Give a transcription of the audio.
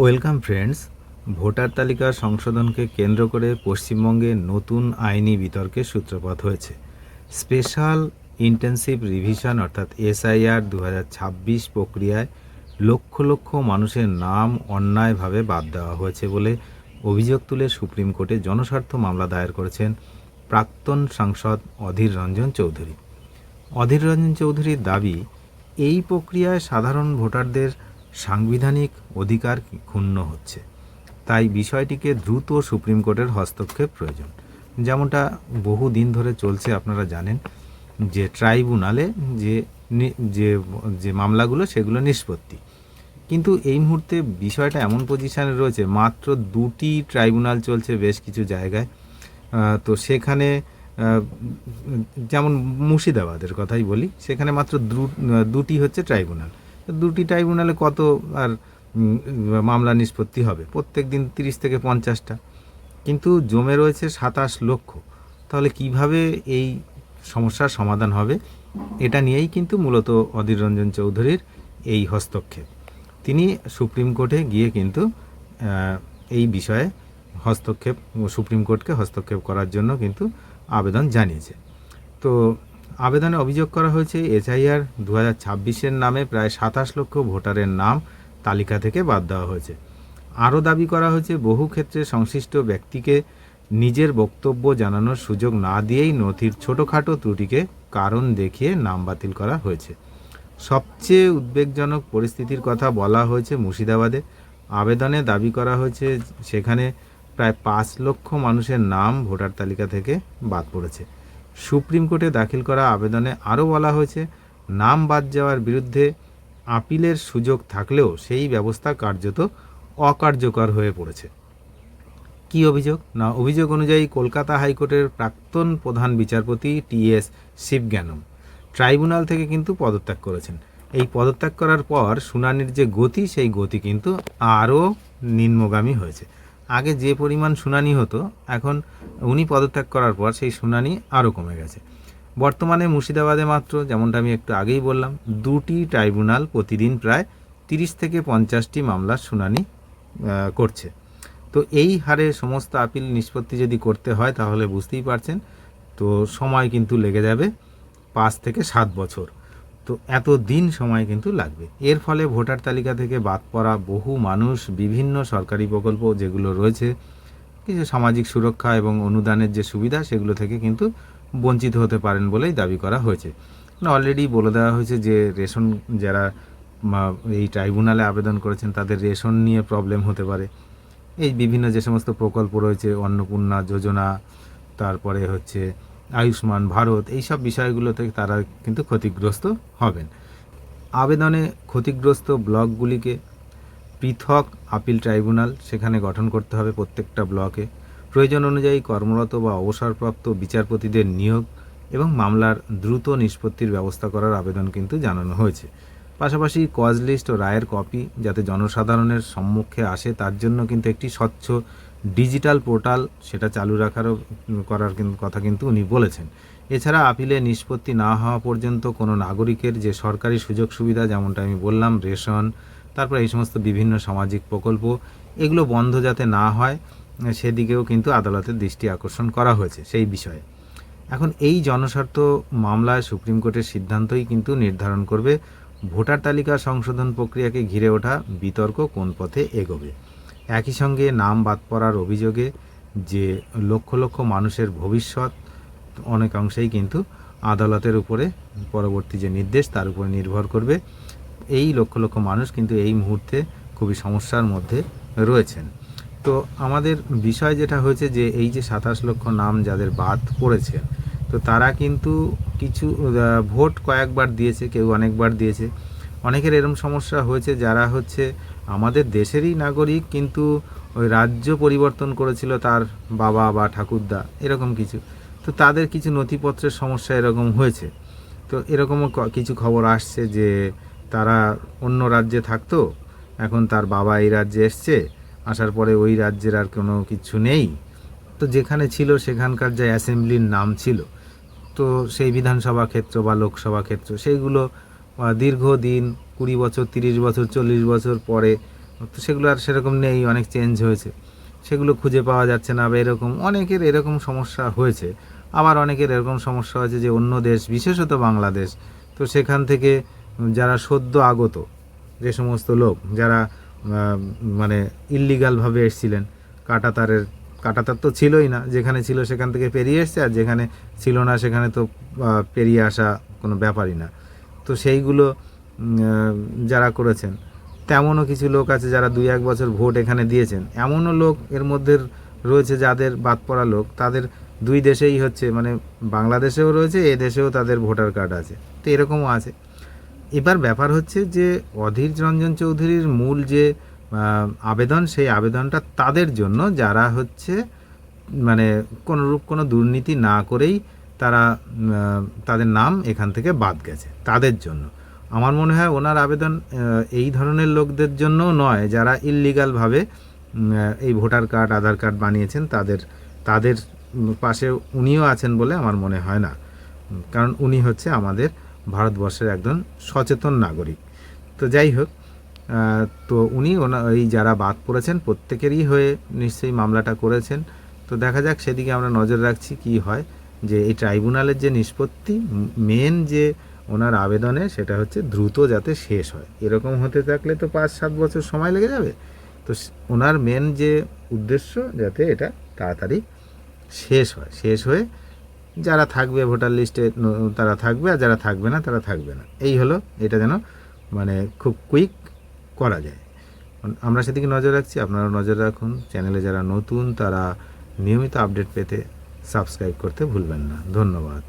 Welcome friends. Voter তালিকা সংশোধনকে কেন্দ্র করে পশ্চিমবঙ্গে নতুন আইনি বিতর্কের সূত্রপাত হয়েছে। স্পেশাল ইন্টেন্সিভ রিভিশন অর্থাৎ এসআইআর 2026 প্রক্রিয়ায় লক্ষ লক্ষ মানুষের নাম অন্যায়ভাবে বাদ দেওয়া হয়েছে বলে অভিযোগ তুলে সুপ্রিম কোর্টে জনস্বার্থ মামলা দায়ের করেছেন প্রাক্তন সাংসদ অধীর রঞ্জন চৌধুরী। অধীর রঞ্জন চৌধুরীর দাবি, এই প্রক্রিয়ায় সাধারণ ভোটারদের সাংবিধানিক অধিকার ক্ষুণ্ণ হচ্ছে, তাই বিষয়টিকে দ্রুত সুপ্রিম কোর্টের হস্তক্ষেপ প্রয়োজন। যেমনটা বহু দিন ধরে চলছে, আপনারা জানেন যে ট্রাইব্যুনালে যে যে যে মামলাগুলো সেগুলো নিষ্পত্তি, কিন্তু এই মুহূর্তে বিষয়টা এমন পজিশানে রয়েছে, মাত্র 2টি ট্রাইব্যুনাল চলছে বেশ কিছু জায়গায়। তো সেখানে যেমন মুর্শিদাবাদের কথাই বলি, সেখানে মাত্র 2টি হচ্ছে ট্রাইব্যুনাল। 2টি ট্রাইব্যুনালে কত আর মামলা নিষ্পত্তি হবে? প্রত্যেক দিন 30 থেকে 50টা, কিন্তু জমে রয়েছে 27 লক্ষ। তাহলে কিভাবে এই সমস্যার সমাধান হবে? এটা নিয়েই কিন্তু মূলত অধীর রঞ্জন চৌধুরীর এই হস্তক্ষেপ। তিনি সুপ্রিম কোর্টে গিয়ে কিন্তু এই বিষয়ে সুপ্রিম কোর্টকে হস্তক্ষেপ করার জন্য কিন্তু আবেদন জানিয়েছে। তো আবেদনে অভিযোগ করা হয়েছে, এসআইআর 2026-এর নামে প্রায় 27 লক্ষ ভোটারের নাম তালিকা থেকে বাদ দেওয়া হয়েছে। আরও দাবি করা হয়েছে, বহু ক্ষেত্রে সংশ্লিষ্ট ব্যক্তিকে নিজের বক্তব্য জানানোর সুযোগ না দিয়েই নথির ছোটোখাটো ত্রুটিকে কারণ দেখিয়ে নাম বাতিল করা হয়েছে। সবচেয়ে উদ্বেগজনক পরিস্থিতির কথা বলা হয়েছে মুর্শিদাবাদে। আবেদনে দাবি করা হয়েছে সেখানে প্রায় 5 লক্ষ মানুষের নাম ভোটার তালিকা থেকে বাদ পড়েছে। সুপ্রিম কোর্টে দাখিল করা আবেদনে আরও বলা হয়েছে, নাম বাদ যাওয়ার বিরুদ্ধে আপিলের সুযোগ থাকলেও সেই ব্যবস্থা কার্যত অকার্যকর হয়ে পড়েছে। কী অভিযোগ? না, অভিযোগ অনুযায়ী কলকাতা হাইকোর্টের প্রাক্তন প্রধান বিচারপতি টি.এস. শিবজ্ঞানম ট্রাইব্যুনাল থেকে কিন্তু পদত্যাগ করেছেন। এই পদত্যাগ করার পর শুনানির যে গতি, সেই গতি কিন্তু আরও নিম্নগামী হয়েছে। আগে যে পরিমাণ শুনানি হতো, এখন উনি পদত্যাগ করার পর সেই শুনানি আরও কমে গেছে। বর্তমানে মুর্শিদাবাদে মাত্র, যেমনটা আমি একটু আগেই বললাম, 2টি ট্রাইব্যুনাল প্রতিদিন প্রায় 30 থেকে 50টি মামলার শুনানি করছে। তো এই হারে সমস্ত আপিল নিষ্পত্তি যদি করতে হয়, তাহলে বুঝতেই পারছেন তো সময় কিন্তু লেগে যাবে 5 থেকে 7 বছর। তো এত দিন সময় কিন্তু লাগবে। এর ফলে ভোটার তালিকা থেকে বাদ পড়া বহু মানুষ বিভিন্ন সরকারি প্রকল্প যেগুলো রয়েছে, কিছু সামাজিক সুরক্ষা এবং অনুদানের যে সুবিধা, সেগুলো থেকে কিন্তু বঞ্চিত হতে পারেন বলেই দাবি করা হয়েছে। অলরেডি বলে দেওয়া হয়েছে যে রেশন, যারা এই ট্রাইব্যুনালে আবেদন করেছেন তাদের রেশন নিয়ে প্রবলেম হতে পারে। এই বিভিন্ন যে সমস্ত প্রকল্প রয়েছে, অন্নপূর্ণা যোজনা, তারপরে হচ্ছে আয়ুষ্মান ভারত, এই সব বিষয়গুলো থেকে তারা কিন্তু ক্ষতিগ্রস্ত হবেন। আবেদনে ক্ষতিগ্রস্ত ব্লকগুলিকে পৃথক আপিল ট্রাইব্যুনাল সেখানে গঠন করতে হবে প্রত্যেকটা ব্লকে। প্রয়োজন অনুযায়ী কর্মরত বা অবসরপ্রাপ্ত বিচারপতিদের নিয়োগ এবং মামলার দ্রুত নিষ্পত্তির ব্যবস্থা করার আবেদন কিন্তু জানানো হয়েছে। পাশাপাশি কজ লিস্ট ও রায়ের কপি যাতে জনসাধারণের সম্মুখে আসে, তার জন্য কিন্তু একটি স্বচ্ছ ডিজিটাল পোর্টাল সেটা চালু করার কথা কিন্তু উনি বলেছেন। এছাড়া আপিলে নিষ্পত্তি না হওয়া পর্যন্ত কোনো নাগরিকের যে সরকারি সুযোগ সুবিধা, যেমনটা আমি বললাম, রেশন, তারপর এই সমস্ত বিভিন্ন সামাজিক প্রকল্প, এগুলো বন্ধ যাতে না হয়, সেদিকেও কিন্তু আদালতের দৃষ্টি আকর্ষণ করা হয়েছে সেই বিষয়ে। এখন এই জনস্বার্থ মামলায় সুপ্রিম কোর্টের সিদ্ধান্তই কিন্তু নির্ধারণ করবে ভোটার তালিকা সংশোধন প্রক্রিয়াকে ঘিরে ওঠা বিতর্ক কোন পথে এগোবে। একই সঙ্গে নাম বাদ পড়ার অভিযোগে যে লক্ষ লক্ষ মানুষের ভবিষ্যৎ অনেকাংশেই কিন্তু আদালতের উপরে পরবর্তী যে নির্দেশ, তার উপরে নির্ভর করবে। এই লক্ষ লক্ষ মানুষ কিন্তু এই মুহূর্তে খুবই সমস্যার মধ্যে রয়েছেন। তো আমাদের বিষয় যেটা হয়েছে যে এই যে 27 লক্ষ নাম যাদের বাদ পড়েছে, তো তারা কিন্তু কিছু ভোট কয়েকবার দিয়েছে, কেউ অনেকবার দিয়েছে। অনেকের এরকম সমস্যা হয়েছে যারা হচ্ছে আমাদের দেশেরই নাগরিক, কিন্তু ওই রাজ্য পরিবর্তন করেছিল তার বাবা বা ঠাকুরদা, এরকম কিছু। তো তাদের কিছু নথিপত্রের সমস্যা এরকম হয়েছে। তো এরকমও কিছু খবর আসছে যে তারা অন্য রাজ্যে থাকতো, এখন তার বাবা এই রাজ্যে এসছে, আসার পরে ওই রাজ্যের আর কোনো কিছু নেই, তো যেখানে ছিল সেখানকার যে অ্যাসেম্বলির নাম ছিল, তো সেই বিধানসভা ক্ষেত্র বা লোকসভা ক্ষেত্র, সেইগুলো দীর্ঘদিন 20 বছর, 30 বছর, 40 বছর পরে তো সেগুলো আর সেরকম নেই, অনেক চেঞ্জ হয়েছে, সেগুলো খুঁজে পাওয়া যাচ্ছে না, বা এরকম অনেকের এরকম সমস্যা হয়েছে। আবার অনেকের এরকম সমস্যা হয়েছে যে অন্য দেশ, বিশেষত বাংলাদেশ, তো সেখান থেকে যারা সদ্য আগত যে সমস্ত লোক, যারা মানে ইল্লিগালভাবে এসেছিলেন, কাঁটাতার তো ছিলই না, যেখানে ছিল সেখান থেকে পেরিয়ে এসছে, আর যেখানে ছিল না সেখানে তো পেরিয়ে আসা কোনো ব্যাপারই না। তো সেইগুলো যারা করেছেন, তেমনও কিছু লোক আছে যারা 2-1 বছর ভোট এখানে দিয়েছেন, এমনও লোক এর মধ্যে রয়েছে যাদের বাদ পড়া লোক, তাদের দুই দেশেই হচ্ছে, মানে বাংলাদেশেও রয়েছে, এ দেশেও তাদের ভোটার কার্ড আছে, তো এরকমও আছে। এবার ব্যাপার হচ্ছে যে অধীর রঞ্জন চৌধুরীর মূল যে আবেদন, সেই আবেদনটা তাদের জন্য যারা হচ্ছে মানে কোনোরূপ কোনো দুর্নীতি না করেই তারা তাদের নাম এখান থেকে বাদ গেছে, তাদের জন্য। আমার মনে হয় ওনার আবেদন এই ধরনের লোকদের জন্যও নয় যারা ইল্লিগালভাবে এই ভোটার কার্ড, আধার কার্ড বানিয়েছেন, তাদের পাশে উনিও আছেন বলে আমার মনে হয় না। কারণ উনি হচ্ছে আমাদের ভারতবর্ষের একজন সচেতন নাগরিক। তো যাই হোক, তো উনি এই যারা বাদ পড়েছেন প্রত্যেকেরই হয়ে নিশ্চয়ই মামলাটা করেছেন। তো দেখা যাক, সেদিকে আমরা নজর রাখছি কি হয়, যে এই ট্রাইব্যুনালের যে নিষ্পত্তি, মেন যে ওনার আবেদনে, সেটা হচ্ছে দ্রুত যাতে শেষ হয়। এরকম হতে থাকলে তো 5-7 বছর সময় লেগে যাবে। তো ওনার মেন যে উদ্দেশ্য, যাতে এটা তাড়াতাড়ি শেষ হয়, শেষ হয়ে যারা থাকবে ভোটার লিস্টে তারা থাকবে, আর যারা থাকবে না তারা থাকবে না। এই হলো, এটা যেন মানে খুব কুইক করা যায়। আমরা সেদিকে নজর রাখছি, আপনারাও নজর রাখুন। চ্যানেলে যারা নতুন তারা নিয়মিত আপডেট পেতে সাবস্ক্রাইব করতে ভুলবেন না। ধন্যবাদ।